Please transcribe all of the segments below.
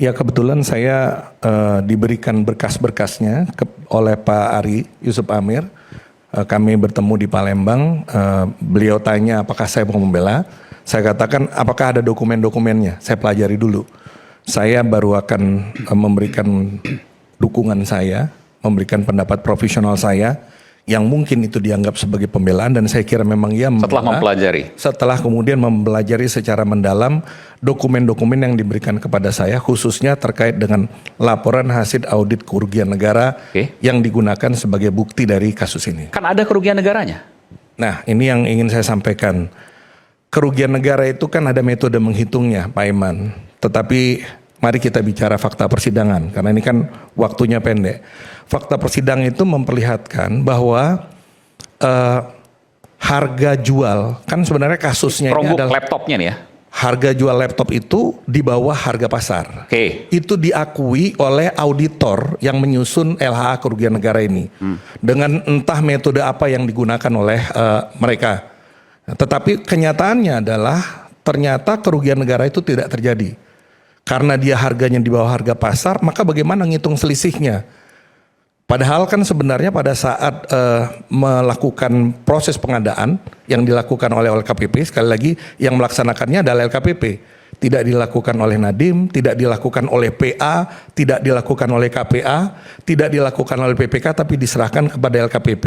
Ya kebetulan saya diberikan berkas-berkasnya oleh Pak Ari Yusuf Amir. Kami bertemu di Palembang, beliau tanya apakah saya mau membela. Saya katakan apakah ada dokumen-dokumennya, saya pelajari dulu. Saya baru akan memberikan dukungan saya, memberikan pendapat profesional saya yang mungkin itu dianggap sebagai pembelaan, dan saya kira memang ia setelah mempelajari. Setelah kemudian mempelajari secara mendalam dokumen-dokumen yang diberikan kepada saya, khususnya terkait dengan laporan hasil audit kerugian negara yang digunakan sebagai bukti dari kasus ini. Kan ada kerugian negaranya. Nah, ini yang ingin saya sampaikan. Kerugian negara itu kan ada metode menghitungnya, Pak Iman. Tetapi mari kita bicara fakta persidangan, karena ini kan waktunya pendek. Fakta persidangan itu memperlihatkan bahwa harga jual, kan sebenarnya kasusnya ini adalah laptopnya nih ya. Harga jual laptop itu di bawah harga pasar. Itu diakui oleh auditor yang menyusun LHA kerugian negara ini. Dengan entah metode apa yang digunakan oleh mereka. Tetapi kenyataannya adalah ternyata kerugian negara itu tidak terjadi. Karena dia harganya di bawah harga pasar, maka bagaimana ngitung selisihnya? Padahal kan sebenarnya pada saat melakukan proses pengadaan yang dilakukan oleh LKPP, sekali lagi yang melaksanakannya adalah LKPP. Tidak dilakukan oleh Nadiem, tidak dilakukan oleh PA, tidak dilakukan oleh KPA, tidak dilakukan oleh PPK, tapi diserahkan kepada LKPP.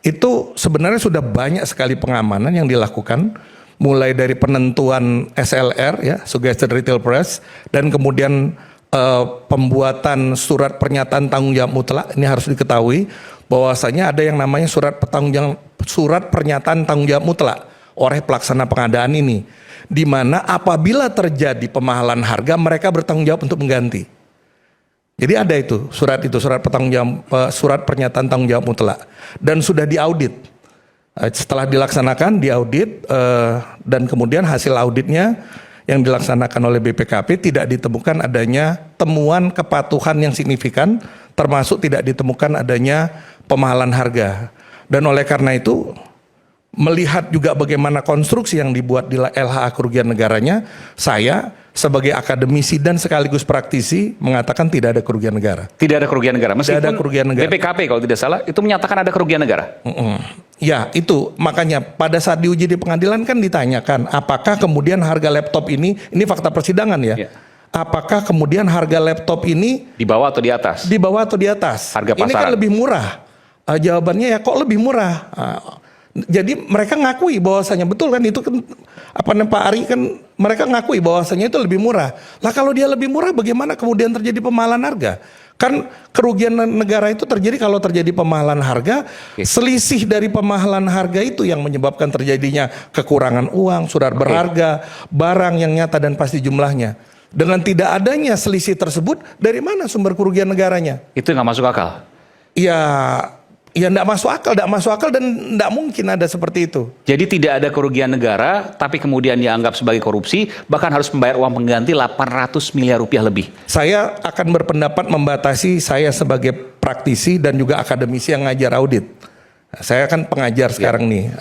Itu sebenarnya sudah banyak sekali pengamanan yang dilakukan, mulai dari penentuan SLR ya, Suggested Retail Price, dan kemudian pembuatan surat pernyataan tanggung jawab mutlak. Ini harus diketahui bahwasanya ada yang namanya surat pernyataan tanggung jawab mutlak oleh pelaksana pengadaan ini, di mana apabila terjadi pemahalan harga mereka bertanggung jawab untuk mengganti. Jadi ada itu surat pernyataan tanggung jawab mutlak, dan sudah diaudit. Setelah dilaksanakan, diaudit, dan kemudian hasil auditnya yang dilaksanakan oleh BPKP tidak ditemukan adanya temuan kepatuhan yang signifikan, termasuk tidak ditemukan adanya pemahalan harga. Dan oleh karena itu, melihat juga bagaimana konstruksi yang dibuat di LHA kerugian negaranya, saya sebagai akademisi dan sekaligus praktisi mengatakan tidak ada kerugian negara. Tidak ada kerugian negara, meskipun tidak ada kerugian negara. BPKP kalau tidak salah itu menyatakan ada kerugian negara. Ya itu makanya pada saat diuji di pengadilan kan ditanyakan apakah kemudian harga laptop ini fakta persidangan ya. Apakah kemudian harga laptop ini di bawah atau di atas? Di bawah atau di atas? Harga pasaran. Ini kan lebih murah. Jawabannya ya kok lebih murah. Jadi mereka ngakui bahwasanya betul kan, itu kan Pak Ari kan, mereka ngakui bahwasanya itu lebih murah. Lah kalau dia lebih murah bagaimana kemudian terjadi pemahalan harga? Kan kerugian negara itu terjadi kalau terjadi pemahalan harga, selisih dari pemahalan harga itu yang menyebabkan terjadinya kekurangan uang, surat berharga, barang yang nyata dan pasti jumlahnya. Dengan tidak adanya selisih tersebut, dari mana sumber kerugian negaranya? Itu nggak masuk akal. Ya enggak masuk akal dan enggak mungkin ada seperti itu. Jadi tidak ada kerugian negara, tapi kemudian dianggap sebagai korupsi, bahkan harus membayar uang pengganti 800 miliar rupiah lebih. Saya akan berpendapat membatasi, saya sebagai praktisi dan juga akademisi yang ngajar audit. Saya kan pengajar sekarang nih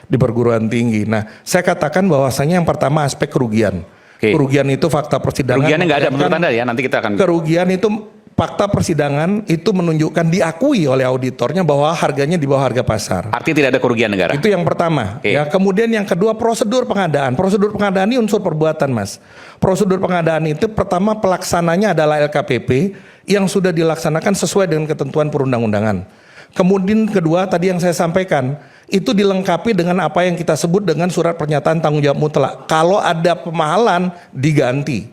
di perguruan tinggi. Nah, saya katakan bahwasanya yang pertama aspek kerugian. Kerugian itu fakta persidangan. Kerugiannya nggak ada menurut Anda ya, nanti kita akan. Kerugian itu fakta persidangan itu menunjukkan diakui oleh auditornya bahwa harganya di bawah harga pasar. Artinya tidak ada kerugian negara. Itu yang pertama. Ya, kemudian yang kedua prosedur pengadaan. Prosedur pengadaan ini unsur perbuatan, Mas. Prosedur pengadaan itu pertama pelaksananya adalah LKPP yang sudah dilaksanakan sesuai dengan ketentuan perundang-undangan. Kemudian kedua tadi yang saya sampaikan itu dilengkapi dengan apa yang kita sebut dengan surat pernyataan tanggung jawab mutlak. Kalau ada pemahalan diganti.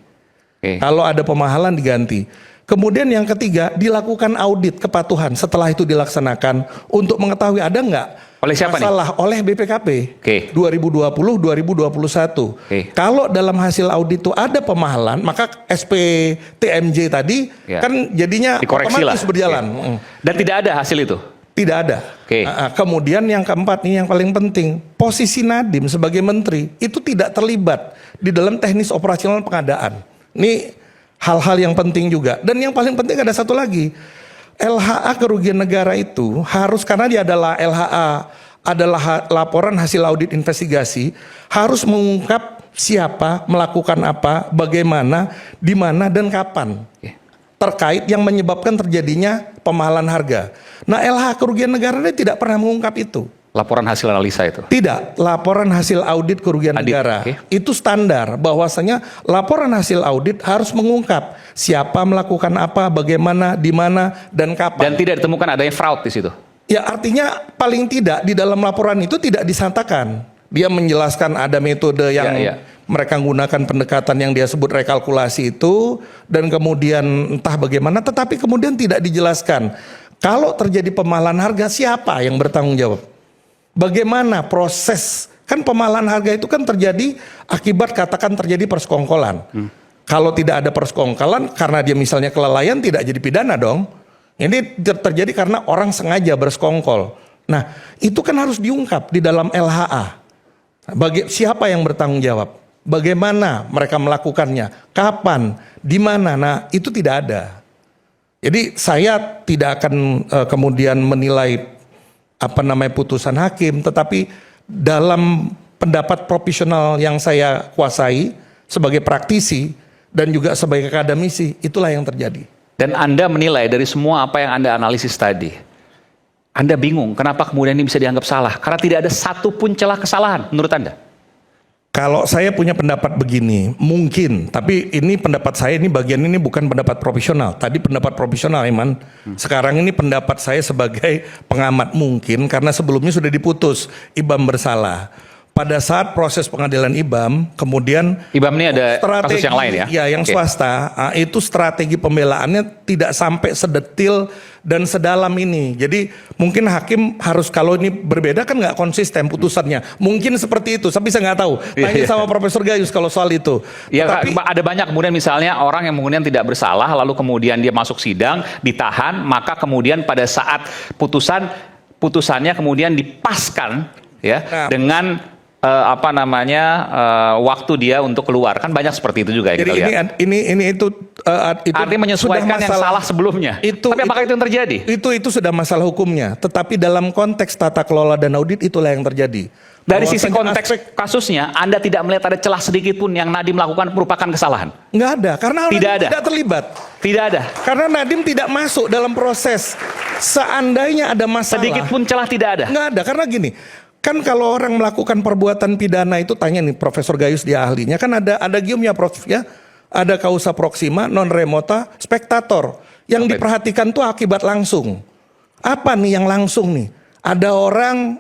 Kalau ada pemahalan diganti. Kemudian yang ketiga, dilakukan audit kepatuhan setelah itu dilaksanakan untuk mengetahui ada nggak oleh siapa masalah nih? Oleh BPKP 2020-2021. Kalau dalam hasil audit itu ada pemahalan, maka SPTMJ tadi kan jadinya otomatis berjalan. Dan tidak ada hasil itu? Tidak ada. Kemudian yang keempat nih yang paling penting, posisi Nadiem sebagai menteri itu tidak terlibat di dalam teknis operasional pengadaan. Ini hal-hal yang penting juga. Dan yang paling penting ada satu lagi, LHA kerugian negara itu harus, karena dia adalah LHA adalah laporan hasil audit investigasi, harus mengungkap siapa, melakukan apa, bagaimana, di mana, dan kapan. Terkait yang menyebabkan terjadinya pemahalan harga. Nah, LH kerugian negara dia tidak pernah mengungkap itu. Laporan hasil analisa itu? Tidak, laporan hasil audit kerugian negara. Itu standar, bahwasanya laporan hasil audit harus mengungkap siapa melakukan apa, bagaimana, di mana, dan kapan. Dan tidak ditemukan adanya fraud di situ? Ya, artinya paling tidak di dalam laporan itu tidak disangkakan. Dia menjelaskan ada metode yang mereka gunakan, pendekatan yang dia sebut rekalkulasi itu, dan kemudian entah bagaimana, tetapi kemudian tidak dijelaskan. Kalau terjadi pemahalan harga, siapa yang bertanggung jawab? Bagaimana proses? Kan pemahalan harga itu kan terjadi akibat katakan terjadi persekongkolan. Kalau tidak ada persekongkolan, karena dia misalnya kelalaian, tidak jadi pidana dong. Ini terjadi karena orang sengaja bersekongkol. Nah, itu kan harus diungkap di dalam LHA. Siapa yang bertanggung jawab? Bagaimana mereka melakukannya? Kapan? Di mana? Nah, itu tidak ada. Jadi saya tidak akan kemudian menilai putusan hakim, tetapi dalam pendapat profesional yang saya kuasai sebagai praktisi dan juga sebagai akademisi, itulah yang terjadi. Dan Anda menilai dari semua apa yang Anda analisis tadi, Anda bingung kenapa kemudian ini bisa dianggap salah? Karena tidak ada satu pun celah kesalahan menurut Anda. Kalau saya punya pendapat begini, mungkin, tapi ini pendapat saya, ini bagian ini bukan pendapat profesional. Tadi pendapat profesional, Iman. Sekarang ini pendapat saya sebagai pengamat, mungkin karena sebelumnya sudah diputus IBAM bersalah. Pada saat proses pengadilan IBAM, kemudian IBAM ini ada kasus yang lain ya? Ya, yang swasta, itu strategi pembelaannya tidak sampai sedetil dan sedalam ini. Jadi mungkin hakim harus, kalau ini berbeda kan nggak konsisten putusannya. Mungkin seperti itu, tapi saya nggak tahu. Tanya sama Profesor Gayus kalau soal itu. Ya, tapi ada banyak kemudian misalnya orang yang kemudian tidak bersalah, lalu kemudian dia masuk sidang, ditahan, maka kemudian pada saat putusannya kemudian dipaskan ya dengan waktu dia untuk keluar, kan banyak seperti itu juga ya. Jadi itu artinya menyesuaikan yang salah sebelumnya. Tapi apakah itu yang terjadi? Itu sudah masalah hukumnya. Tetapi dalam konteks tata kelola dan audit itulah yang terjadi. Dari sisi konteks kasusnya, Anda tidak melihat ada celah sedikit pun yang Nadiem lakukan merupakan kesalahan? Nggak ada, karena tidak terlibat. Tidak ada. Karena Nadiem tidak masuk dalam proses. Seandainya ada masalah, sedikit pun celah tidak ada. Nggak ada, karena gini. Kan kalau orang melakukan perbuatan pidana itu, tanya nih Profesor Gayus, dia ahlinya, kan ada giumnya Prof ya, ada causa proxima, non remota, spektator. Yang diperhatikan tuh akibat langsung. Apa nih yang langsung nih? Ada orang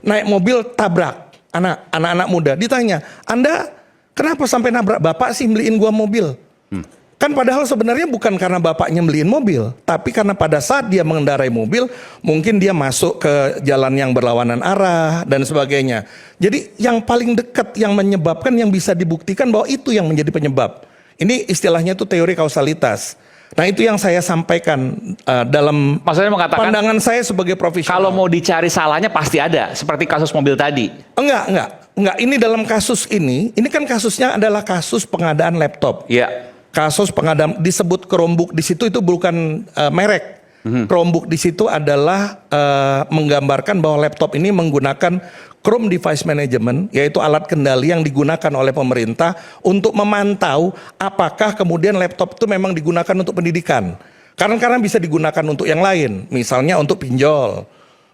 naik mobil tabrak anak-anak muda. Ditanya, Anda kenapa sampai nabrak? Bapak sih beliin gua mobil. Kan padahal sebenarnya bukan karena bapaknya beliin mobil, tapi karena pada saat dia mengendarai mobil, mungkin dia masuk ke jalan yang berlawanan arah dan sebagainya. Jadi yang paling dekat yang menyebabkan, yang bisa dibuktikan bahwa itu yang menjadi penyebab. Ini istilahnya itu teori kausalitas. Nah, itu yang saya sampaikan dalam pandangan saya sebagai profesional. Kalau mau dicari salahnya pasti ada, seperti kasus mobil tadi. Enggak. Ini dalam kasus ini kan kasusnya adalah kasus pengadaan laptop. Iya. Kasus pengadaan disebut Chromebook di situ, itu bukan merek. Chromebook di situ adalah menggambarkan bahwa laptop ini menggunakan Chrome Device Management, yaitu alat kendali yang digunakan oleh pemerintah untuk memantau apakah kemudian laptop itu memang digunakan untuk pendidikan. Karena bisa digunakan untuk yang lain, misalnya untuk pinjol,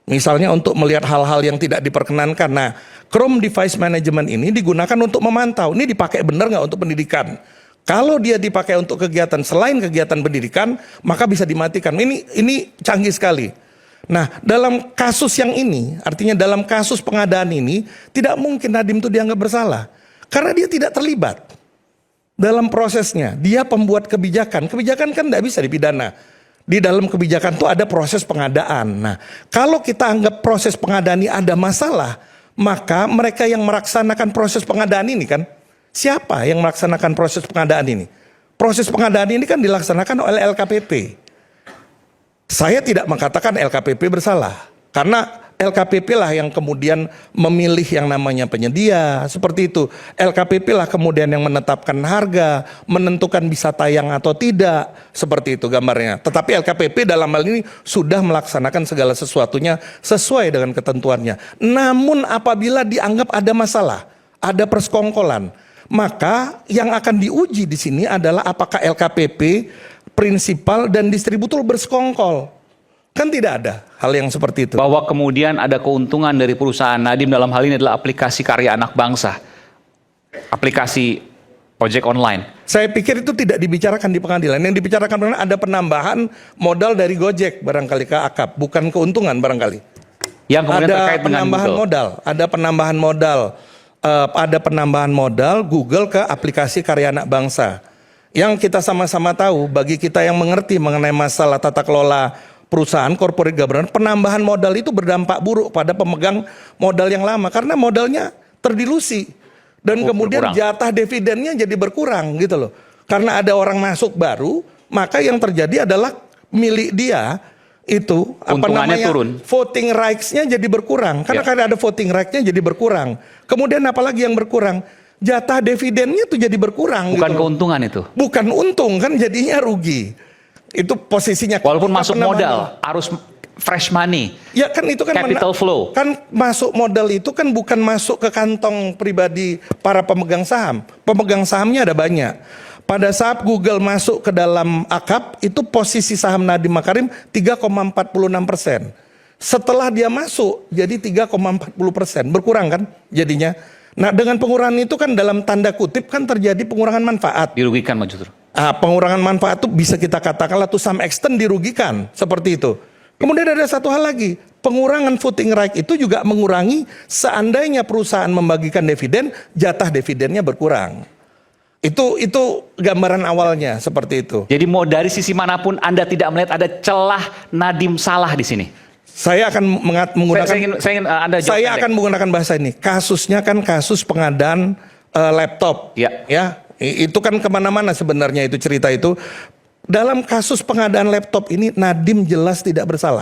misalnya untuk melihat hal-hal yang tidak diperkenankan. Nah, Chrome Device Management ini digunakan untuk memantau, ini dipakai benar nggak untuk pendidikan. Kalau dia dipakai untuk kegiatan selain kegiatan pendidikan, maka bisa dimatikan. Ini canggih sekali. Nah, dalam kasus yang ini, artinya dalam kasus pengadaan ini, tidak mungkin Nadiem itu dianggap bersalah. Karena dia tidak terlibat dalam prosesnya. Dia pembuat kebijakan. Kebijakan kan tidak bisa dipidana. Di dalam kebijakan itu ada proses pengadaan. Nah, kalau kita anggap proses pengadaan ini ada masalah, maka mereka yang melaksanakan proses pengadaan ini kan, siapa yang melaksanakan proses pengadaan ini? Proses pengadaan ini kan dilaksanakan oleh LKPP. Saya tidak mengatakan LKPP bersalah, karena LKPP lah yang kemudian memilih yang namanya penyedia, seperti itu. LKPP lah kemudian yang menetapkan harga, menentukan bisa tayang atau tidak, seperti itu gambarnya. Tetapi LKPP dalam hal ini sudah melaksanakan segala sesuatunya sesuai dengan ketentuannya. Namun apabila dianggap ada masalah, ada persekongkolan. Maka yang akan diuji di sini adalah apakah LKPP, prinsipal dan distributor bersekongkol. Kan tidak ada hal yang seperti itu. Bahwa kemudian ada keuntungan dari perusahaan Nadiem dalam hal ini adalah aplikasi karya anak bangsa, aplikasi ojek online. Saya pikir itu tidak dibicarakan di pengadilan. Yang dibicarakan ada penambahan modal dari Gojek barangkali ke akap, bukan keuntungan barangkali. Yang kemudian ada terkait dengan penambahan Google. modal, ada penambahan modal Google ke aplikasi karya anak bangsa. Yang kita sama-sama tahu, bagi kita yang mengerti mengenai masalah tata kelola perusahaan, corporate governance, penambahan modal itu berdampak buruk pada pemegang modal yang lama karena modalnya terdilusi dan kemudian berkurang. jatah dividennya jadi berkurang gitu loh. Karena ada orang masuk baru, maka yang terjadi adalah milik dia itu Untungannya turun. voting rights-nya jadi berkurang karena karena ada voting rights-nya jadi berkurang. Kemudian apalagi yang berkurang? Jatah dividennya tuh jadi berkurang. Bukan gitu keuntungan itu. Bukan untung kan, jadinya rugi. Itu posisinya. Walaupun masuk modal, arus fresh money. Ya kan itu kan capital flow. Kan masuk modal itu kan bukan masuk ke kantong pribadi para pemegang saham. Pemegang sahamnya ada banyak. Pada saat Google masuk ke dalam akap, itu posisi saham Nadiem Makarim 3,46%. Setelah dia masuk jadi 3,40%, berkurang kan jadinya. Nah dengan pengurangan itu kan dalam tanda kutip kan terjadi pengurangan manfaat. Dirugikan Mas Justru. Pengurangan manfaat itu bisa kita katakanlah to some extent dirugikan seperti itu. Kemudian ada satu hal lagi, pengurangan voting right itu juga mengurangi seandainya perusahaan membagikan dividen, jatah dividennya berkurang. Itu gambaran awalnya seperti itu. Jadi mau dari sisi manapun Anda tidak melihat ada celah Nadiem salah di sini. Saya akan menggunakan saya akan menggunakan bahasa ini. Kasusnya kan kasus pengadaan laptop. Ya. Itu kan kemana-mana sebenarnya itu cerita itu. Dalam kasus pengadaan laptop ini Nadiem jelas tidak bersalah.